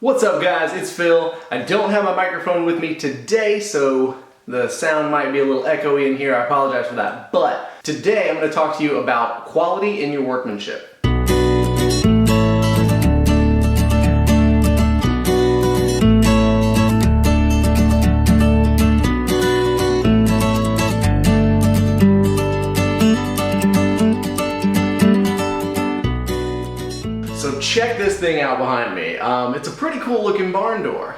What's up guys, it's Phil. I don't have my microphone with me today, so the sound might be a little echoey in here. I apologize for that. But today I'm going to talk to you about quality in your workmanship. So check this thing out behind me. It's a pretty cool looking barn door.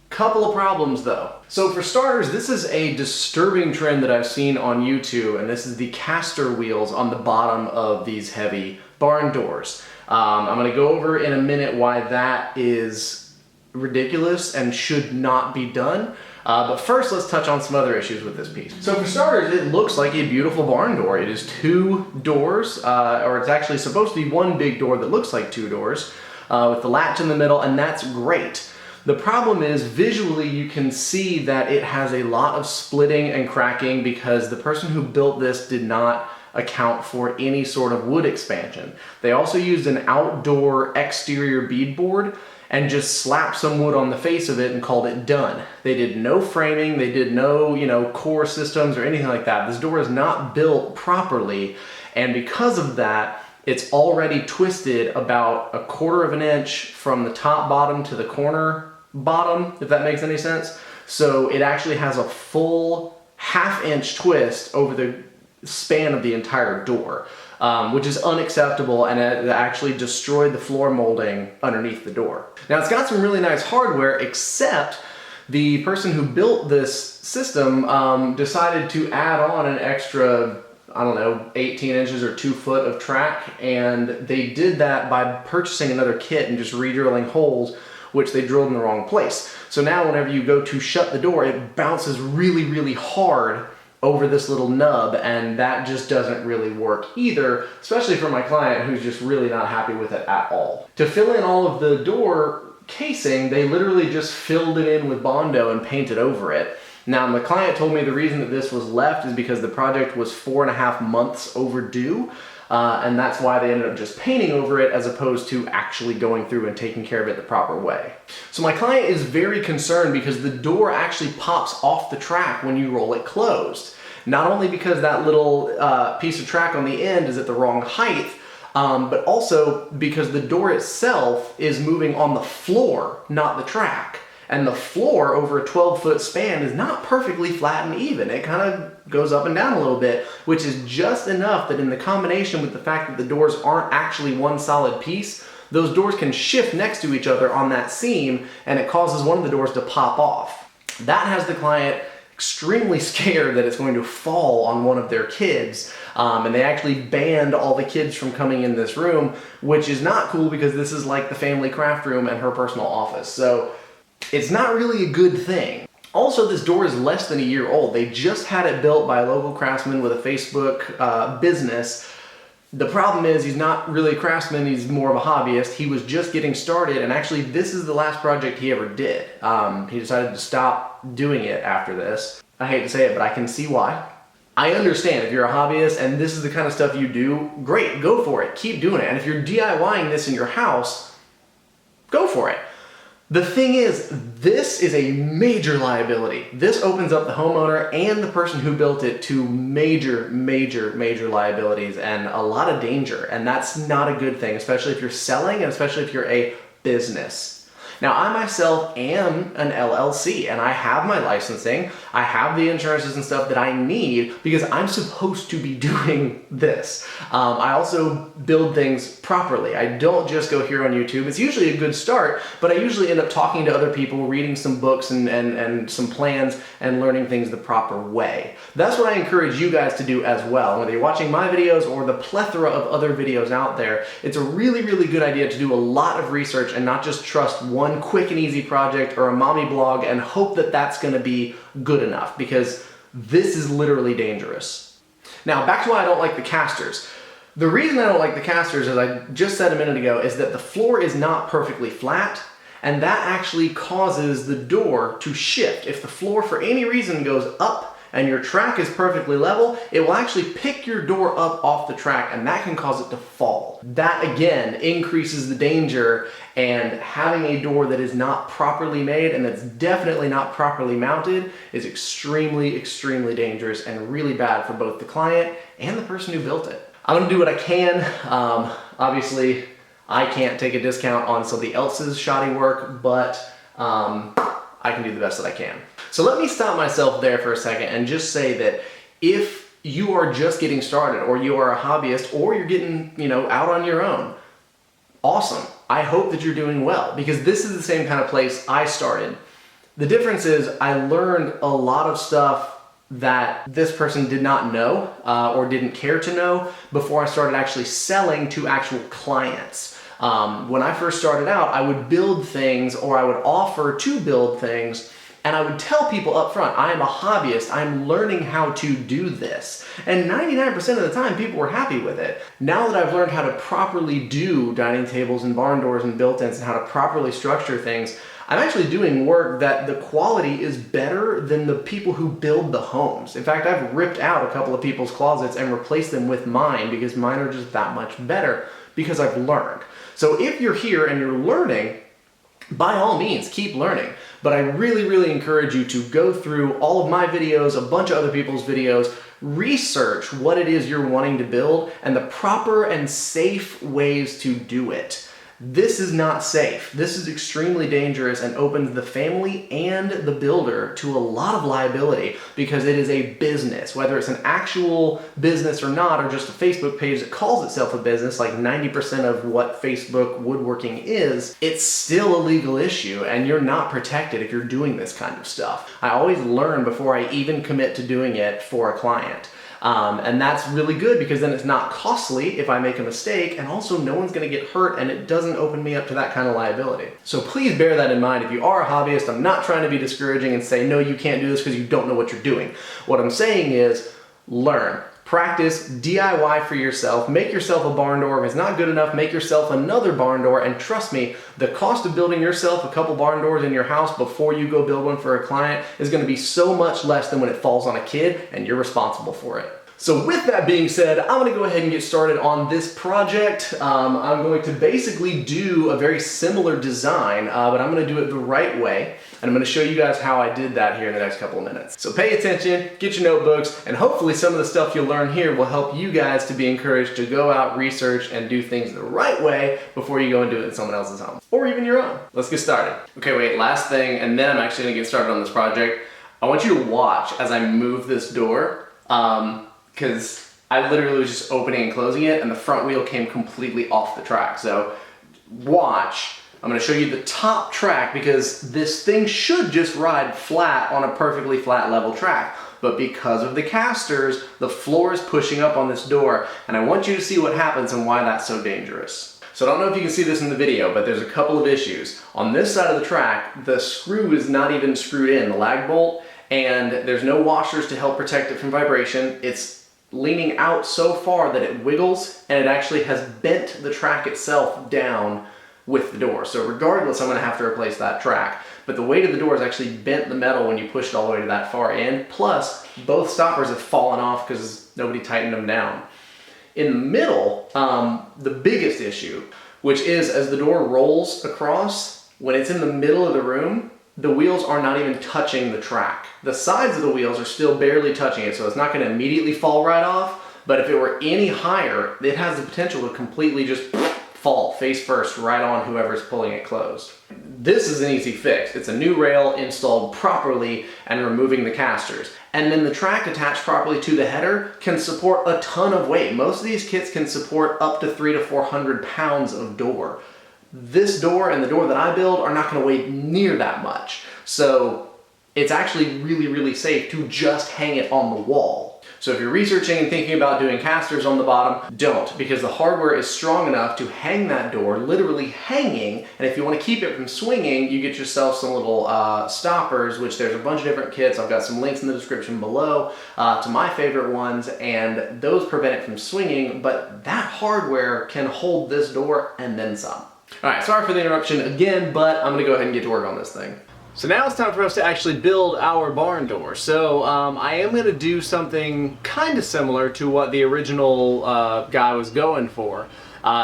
Couple of problems though. So for starters, this is a disturbing trend that I've seen on YouTube, and this is the caster wheels on the bottom of these heavy barn doors. I'm going to go over in a minute why that is ridiculous and should not be done. But first, let's touch on some other issues with this piece. So for starters, it looks like a beautiful barn door. It is two doors, or it's actually supposed to be one big door that looks like two doors, with the latch in the middle, and that's great. The problem is, visually, you can see that it has a lot of splitting and cracking because the person who built this did not account for any sort of wood expansion. They also used an outdoor exterior beadboard and just slapped some wood on the face of it and called it done. They did no framing, they did no, core systems or anything like that. This door is not built properly, and because of that, it's already twisted about 1/4 of an inch from the top bottom to the corner bottom, if that makes any sense. So it actually has a full 1/2 inch twist over the span of the entire door. Which is unacceptable, and it actually destroyed the floor molding underneath the door. Now it's got some really nice hardware, except the person who built this system decided to add on an extra, 18 inches or 2 foot of track, and they did that by purchasing another kit and just re-drilling holes, which they drilled in the wrong place. So now whenever you go to shut the door, it bounces really, really hard over this little nub, and that just doesn't really work either, especially for my client who's just really not happy with it at all. To fill in all of the door casing, they literally just filled it in with Bondo and painted over it. Now, my client told me the reason that this was left is because the project was 4.5 months overdue, and that's why they ended up just painting over it as opposed to actually going through and taking care of it the proper way. So my client is very concerned because the door actually pops off the track when you roll it closed. Not only because that little piece of track on the end is at the wrong height, but also because the door itself is moving on the floor, not the track. And the floor over a 12-foot span is not perfectly flat and even. It kind of goes up and down a little bit, which is just enough that in the combination with the fact that the doors aren't actually one solid piece, those doors can shift next to each other on that seam, and it causes one of the doors to pop off. That has the client extremely scared that it's going to fall on one of their kids, and they actually banned all the kids from coming in this room, which is not cool because this is like the family craft room and her personal office. So it's not really a good thing. Also, this door is less than a year old. They just had it built by a local craftsman with a Facebook business. The problem is he's not really a craftsman, he's more of a hobbyist. He was just getting started, and actually this is the last project he ever did. He decided to stop doing it after this. I hate to say it, but I can see why. I understand if you're a hobbyist and this is the kind of stuff you do, great, go for it, keep doing it. And if you're DIYing this in your house, go for it. The thing is, this is a major liability. This opens up the homeowner and the person who built it to major, major, major liabilities and a lot of danger. And that's not a good thing, especially if you're selling and especially if you're a business. Now, I myself am an LLC, and I have my licensing, I have the insurances and stuff that I need because I'm supposed to be doing this. I also build things properly. I don't just go here on YouTube. It's usually a good start, but I usually end up talking to other people, reading some books and some plans, and learning things the proper way. That's what I encourage you guys to do as well. Whether you're watching my videos or the plethora of other videos out there, it's a really, really good idea to do a lot of research and not just trust one quick and easy project or a mommy blog and hope that that's going to be good enough, because this is literally dangerous. Now, back to why I don't like the casters. The reason I don't like the casters, as I just said a minute ago, is that the floor is not perfectly flat, and that actually causes the door to shift. If the floor for any reason goes up and your track is perfectly level, it will actually pick your door up off the track, and that can cause it to fall. That again increases the danger, and having a door that is not properly made and that's definitely not properly mounted is extremely, extremely dangerous and really bad for both the client and the person who built it. I'm gonna do what I can. Obviously, I can't take a discount on somebody else's shoddy work, but I can do the best that I can. So let me stop myself there for a second and just say that if you are just getting started, or you are a hobbyist, or you're getting, out on your own, awesome. I hope that you're doing well, because this is the same kind of place I started. The difference is I learned a lot of stuff that this person did not know or didn't care to know before I started actually selling to actual clients. When I first started out, I would build things, or I would offer to build things, and I would tell people up front, I am a hobbyist, I'm learning how to do this. And 99% of the time, people were happy with it. Now that I've learned how to properly do dining tables and barn doors and built-ins and how to properly structure things, I'm actually doing work that the quality is better than the people who build the homes. In fact, I've ripped out a couple of people's closets and replaced them with mine because mine are just that much better because I've learned. So if you're here and you're learning, by all means, keep learning. But I really, really encourage you to go through all of my videos, a bunch of other people's videos, research what it is you're wanting to build and the proper and safe ways to do it. This is not safe. This is extremely dangerous and opens the family and the builder to a lot of liability because it is a business, whether it's an actual business or not, or just a Facebook page that calls itself a business, like 90% of what Facebook woodworking is, it's still a legal issue and you're not protected if you're doing this kind of stuff. I always learn before I even commit to doing it for a client. And that's really good because then it's not costly if I make a mistake, and also no one's going to get hurt, and it doesn't open me up to that kind of liability. So please bear that in mind. If you are a hobbyist, I'm not trying to be discouraging and say, no, you can't do this because you don't know what you're doing. What I'm saying is learn. Practice, DIY for yourself, make yourself a barn door. If it's not good enough, make yourself another barn door, and trust me, the cost of building yourself a couple barn doors in your house before you go build one for a client is going to be so much less than when it falls on a kid and you're responsible for it. So with that being said, I'm going to go ahead and get started on this project. I'm going to basically do a very similar design, but I'm going to do it the right way. And I'm going to show you guys how I did that here in the next couple of minutes. So pay attention, get your notebooks, and hopefully some of the stuff you'll learn here will help you guys to be encouraged to go out, research, and do things the right way before you go and do it in someone else's home, or even your own. Let's get started. Okay, wait, last thing, and then I'm actually going to get started on this project. I want you to watch as I move this door. Because I literally was just opening and closing it and the front wheel came completely off the track. So watch. I'm going to show you the top track because this thing should just ride flat on a perfectly flat level track. But because of the casters, the floor is pushing up on this door, and I want you to see what happens and why that's so dangerous. So I don't know if you can see this in the video, but there's a couple of issues. On this side of the track, the screw is not even screwed in, the lag bolt, and there's no washers to help protect it from vibration. It's leaning out so far that it wiggles, and it actually has bent the track itself down with the door. So regardless, I'm going to have to replace that track. But the weight of the door has actually bent the metal when you push it all the way to that far in. Plus, both stoppers have fallen off because nobody tightened them down. In the middle, the biggest issue, which is as the door rolls across, when it's in the middle of the room, the wheels are not even touching the track. The sides of the wheels are still barely touching it, so it's not going to immediately fall right off, but if it were any higher, it has the potential to completely just fall face first right on whoever's pulling it closed. This is an easy fix. It's a new rail installed properly and removing the casters. And then the track attached properly to the header can support a ton of weight. Most of these kits can support up to 300 to 400 pounds of door. This door and the door that I build are not going to weigh near that much. So it's actually really, really safe to just hang it on the wall. So if you're researching and thinking about doing casters on the bottom, don't, because the hardware is strong enough to hang that door, literally hanging, and if you want to keep it from swinging, you get yourself some little stoppers, which there's a bunch of different kits. I've got some links in the description below to my favorite ones, and those prevent it from swinging, but that hardware can hold this door and then some. All right, sorry for the interruption again, but I'm gonna go ahead and get to work on this thing. So now it's time for us to actually build our barn door. So I am going to do something kind of similar to what the original guy was going for,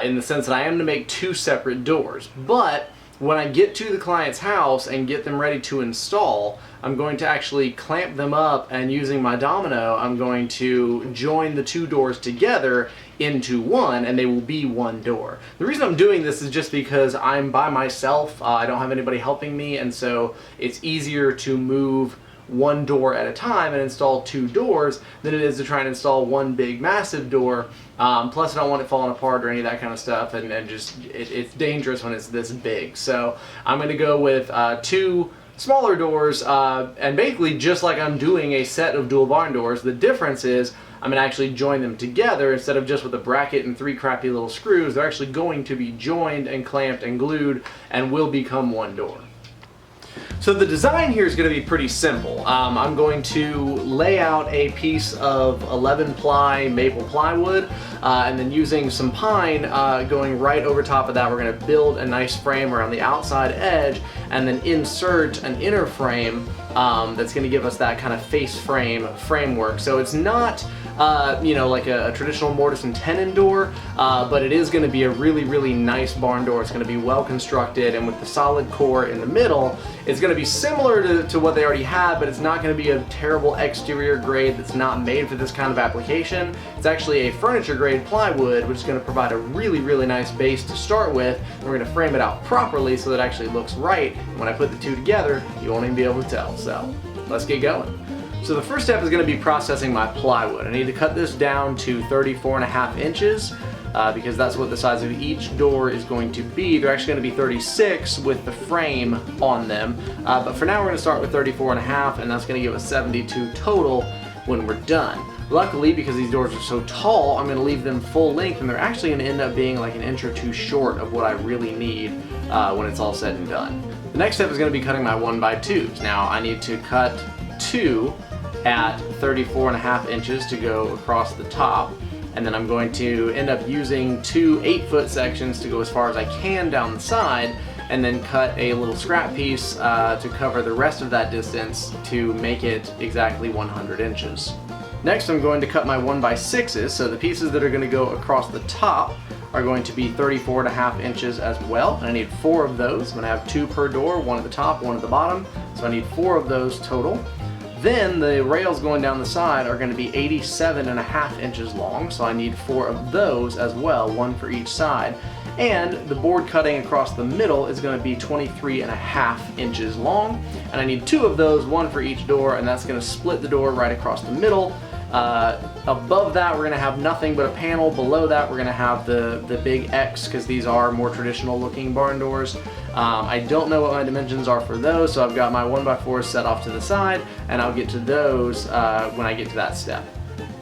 in the sense that I am going to make two separate doors. But when I get to the client's house and get them ready to install, I'm going to actually clamp them up, and using my domino, I'm going to join the two doors together into one, and they will be one door. The reason I'm doing this is just because I'm by myself. I don't have anybody helping me, and so it's easier to move one door at a time and install two doors than it is to try and install one big massive door. Plus I don't want it falling apart or any of that kind of stuff, and just it's dangerous when it's this big. So I'm going to go with two smaller doors, and basically just like I'm doing a set of dual barn doors. The difference is I'm going to actually join them together instead of just with a bracket and three crappy little screws. They're actually going to be joined and clamped and glued and will become one door. So the design here is going to be pretty simple. I'm going to lay out a piece of 11 ply maple plywood, and then using some pine going right over top of that, we're going to build a nice frame around the outside edge and then insert an inner frame that's going to give us that kind of face frame framework. So it's not you know, like a traditional mortise and tenon door, but it is going to be a really nice barn door. It's going to be well constructed, and with the solid core in the middle, it's going to be similar to what they already have, but it's not going to be a terrible exterior grade that's not made for this kind of application. It's actually a furniture grade plywood, which is going to provide a really nice base to start with. And we're going to frame it out properly so that it actually looks right. And when I put the two together, you won't even be able to tell. So let's get going. So the first step is going to be processing my plywood. I need to cut this down to 34.5 inches because that's what the size of each door is going to be. They're actually going to be 36 with the frame on them, but for now we're going to start with 34.5, and that's going to give us 72 total when we're done. Luckily, because these doors are so tall, I'm going to leave them full length, and they're actually going to end up being like an inch or two short of what I really need when it's all said and done. The next step is going to be cutting my 1x2s. Now I need to cut two at 34.5 inches to go across the top, and then I'm going to end up using two 8-foot sections to go as far as I can down the side, and then cut a little scrap piece to cover the rest of that distance to make it exactly 100 inches. Next, I'm going to cut my 1x6s, so the pieces that are going to go across the top are going to be 34.5 inches as well, and I need 4 of those. I'm going to have 2 per door, 1 at the top, 1 at the bottom, so I need 4 of those total. Then the rails going down the side are going to be 87.5 inches long, so I need 4 of those as well, 1 for each side. And the board cutting across the middle is going to be 23.5 inches long, and I need 2 of those, 1 for each door, and that's going to split the door right across the middle. Above that we're going to have nothing but a panel. Below that we're going to have the big X, because these are more traditional looking barn doors. I don't know what my dimensions are for those, so I've got my 1x4 set off to the side, and I'll get to those when I get to that step.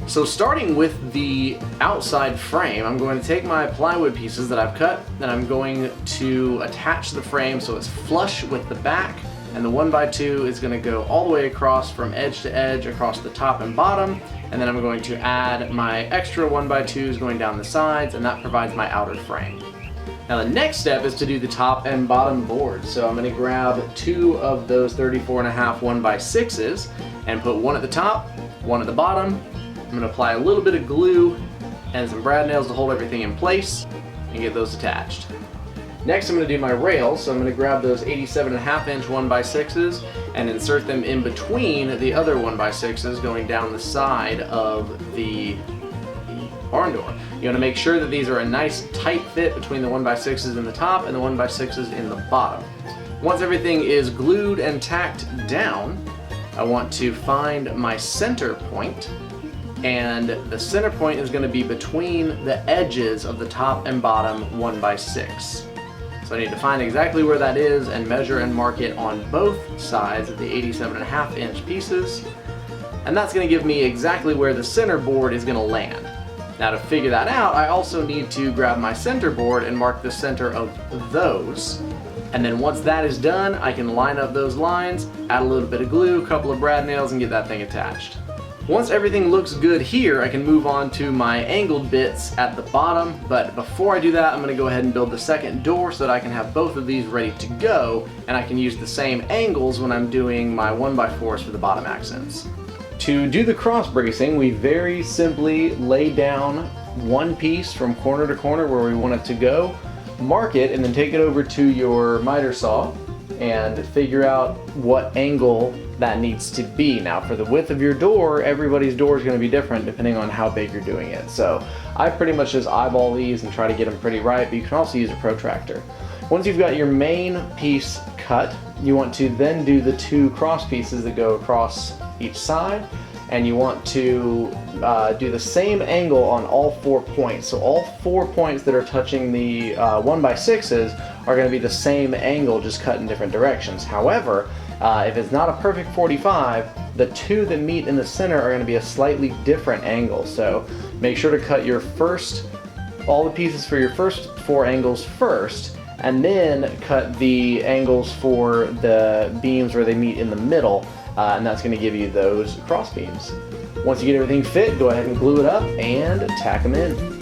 So starting with the outside frame, I'm going to take my plywood pieces that I've cut, and I'm going to attach the frame so it's flush with the back, and the 1x2 is going to go all the way across from edge to edge across the top and bottom, and then I'm going to add my extra 1x2s going down the sides, and that provides my outer frame. Now the next step is to do the top and bottom boards. So I'm going to grab 2 of those 34.5 1x6s and put 1 at the top, 1 at the bottom. I'm going to apply a little bit of glue and some brad nails to hold everything in place and get those attached. Next I'm going to do my rails, so I'm going to grab those 87.5 inch 1x6s and insert them in between the other 1x6s going down the side of the barn door. You want to make sure that these are a nice tight fit between the 1x6s in the top and the 1x6s in the bottom. Once everything is glued and tacked down, I want to find my center point, and the center point is going to be between the edges of the top and bottom 1x6. So I need to find exactly where that is and measure and mark it on both sides of the 87.5 inch pieces, and that's going to give me exactly where the center board is going to land. Now to figure that out, I also need to grab my center board and mark the center of those. And then once that is done, I can line up those lines, add a little bit of glue, a couple of brad nails, and get that thing attached. Once everything looks good here, I can move on to my angled bits at the bottom, but before I do that, I'm going to go ahead and build the second door so that I can have both of these ready to go, and I can use the same angles when I'm doing my 1x4s for the bottom accents. To do the cross bracing, we very simply lay down one piece from corner to corner where we want it to go, mark it, and then take it over to your miter saw and figure out what angle that needs to be. Now for the width of your door, everybody's door is going to be different depending on how big you're doing it. So I pretty much just eyeball these and try to get them pretty right, but you can also use a protractor. Once you've got your main piece cut, you want to then do the two cross pieces that go across each side, and you want to do the same angle on all 4 points. So all 4 points that are touching the 1x6s are going to be the same angle, just cut in different directions. However, if it's not a perfect 45, the two that meet in the center are going to be a slightly different angle. So make sure to cut all the pieces for your first 4 angles first, and then cut the angles for the beams where they meet in the middle, and that's going to give you those cross beams. Once you get everything fit, go ahead and glue it up and tack them in.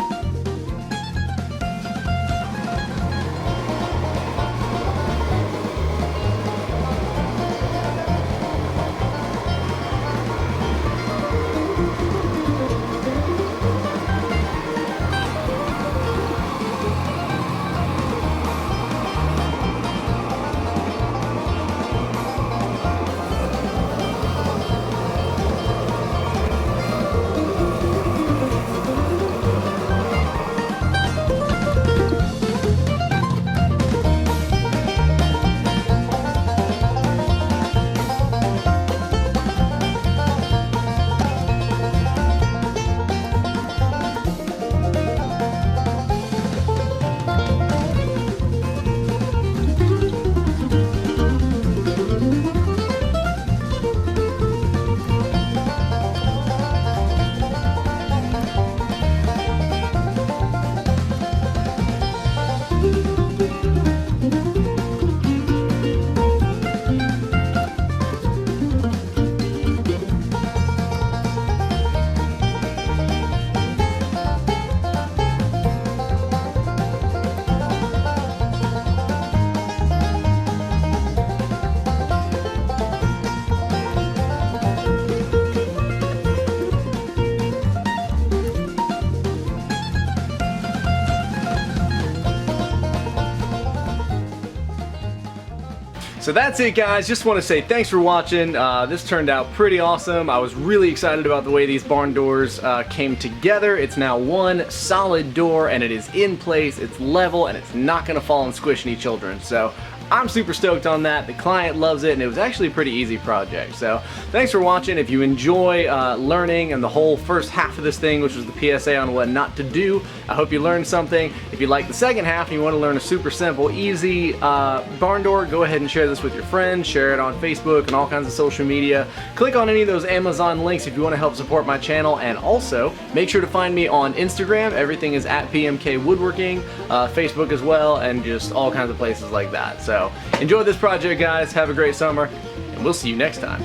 So that's it, guys. Just want to say thanks for watching. This turned out pretty awesome. I was really excited about the way these barn doors came together. It's now one solid door, and it is in place, it's level, and it's not going to fall and squish any children. So I'm super stoked on that. The client loves it, and it was actually a pretty easy project. So thanks for watching. If you enjoy learning and the whole first half of this thing, which was the PSA on what not to do, I hope you learned something. If you like the second half and you want to learn a super simple, easy barn door, go ahead and share this with your friends. Share it on Facebook and all kinds of social media. Click on any of those Amazon links if you want to help support my channel, and also make sure to find me on Instagram. Everything is at PMK Woodworking, Facebook as well, and just all kinds of places like that. So enjoy this project, guys. Have a great summer, and we'll see you next time.